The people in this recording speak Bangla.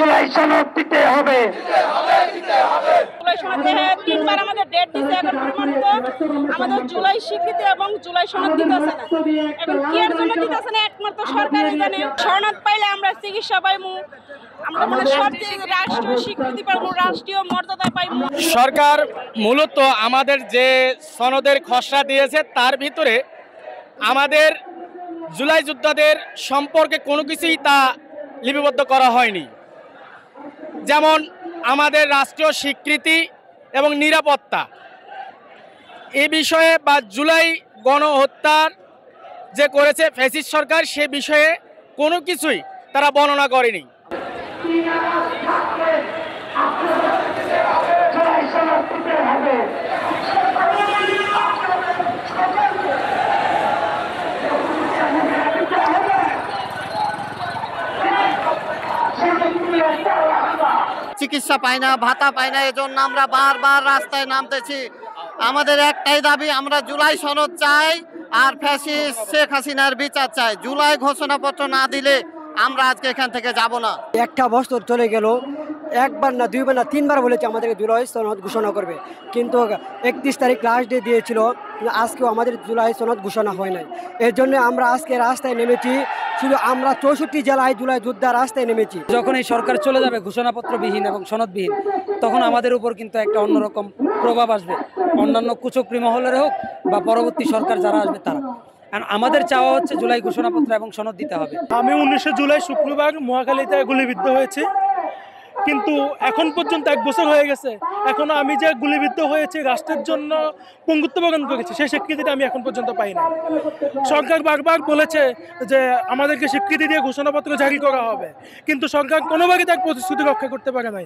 জুলাই সনদ দিতে হবে। জুলাই সনদে তিনবার আমাদের ডেট দিতে, এখন পর্যন্ত আমাদের জুলাই স্বীকৃতি এবং জুলাই সনদ দিতেছে না। এখন কি এর জন্য দিতেছে না একমাত্র সরকারই জানে। সনদ পাইলে আমরা চিকিৎসা পাইমু, আমরা মানে সব রাষ্ট্রীয় স্বীকৃতি পাইমু, রাষ্ট্রীয় মর্যাদা পাইমু। সরকার মূলত আমাদের যে সনদের খসড়া দিয়েছে তার ভিতরে আমাদের জুলাই যোদ্ধাদের সম্পর্কে কোনো কিছুই তা লিপিবদ্ধ করা হয়নি। যেমন আমাদের রাষ্ট্রীয় স্বীকৃতি এবং নিরাপত্তা এই বিষয়ে বা জুলাই গণহত্যার যে করেছে ফ্যাসিস্ট সরকার সে বিষয়ে কোনো কিছুই তারা বর্ণনা করেনি। জুলাই সনদ দিতে হবে। চিকিৎসা পাই না, ভাতা পাই না, এজন্য আমরা বারবার রাস্তায় নামতেছি। আমাদের একটাই দাবি, আমরা জুলাই সনদ চাই আর ফ্যাসিস্ট শেখ হাসিনার বিচার চাই। জুলাই ঘোষণাপত্র না দিলে আমরা আজকে এখান থেকে যাব না। একটা বছর চলে গেল, একবার না দুইবার না তিনবার বলেছে আমাদেরকে জুলাই সনদ ঘোষণা করবে, কিন্তু 31 তারিখ লাস্ট ডে দিয়েছিল, আজকেও আমাদের জুলাই সনদ ঘোষণা হয় নাই। এর জন্য আমরা আজকে রাস্তায় নেমেছি। শুধু আমরা 64 জেলায় জুলাই যোদ্ধা রাস্তায় নেমেছি। যখন এই সরকার চলে যাবে ঘোষণাপত্রবিহীন এবং সনদবিহীন, তখন আমাদের উপর কিন্তু একটা অন্যরকম প্রভাব আসবে, অন্যান্য কুচক্রী মহলের হোক বা পরবর্তী সরকার যারা আসবে তারা। আর আমাদের চাওয়া হচ্ছে জুলাই ঘোষণাপত্র এবং সনদ দিতে হবে। আমি 19 জুলাই শুক্রবার মহাখালীতে গুলিবিদ্ধ হয়েছি, কিন্তু এখন পর্যন্ত 1 বছর হয়ে গেছে। এখনো আমি যে গুলিবিদ্ধ হয়েছি, রাষ্ট্রের জন্য পঙ্গুত্ব বরণ করেছি, সেই স্বীকৃতিটা আমি এখন পর্যন্ত পাই না। সরকার বারবার বলেছে যে আমাদেরকে স্বীকৃতি দিয়ে ঘোষণাপত্র জারি করা হবে, কিন্তু সরকার কোনোভাবেই তার প্রতিশ্রুতি রক্ষা করতে পারে নাই।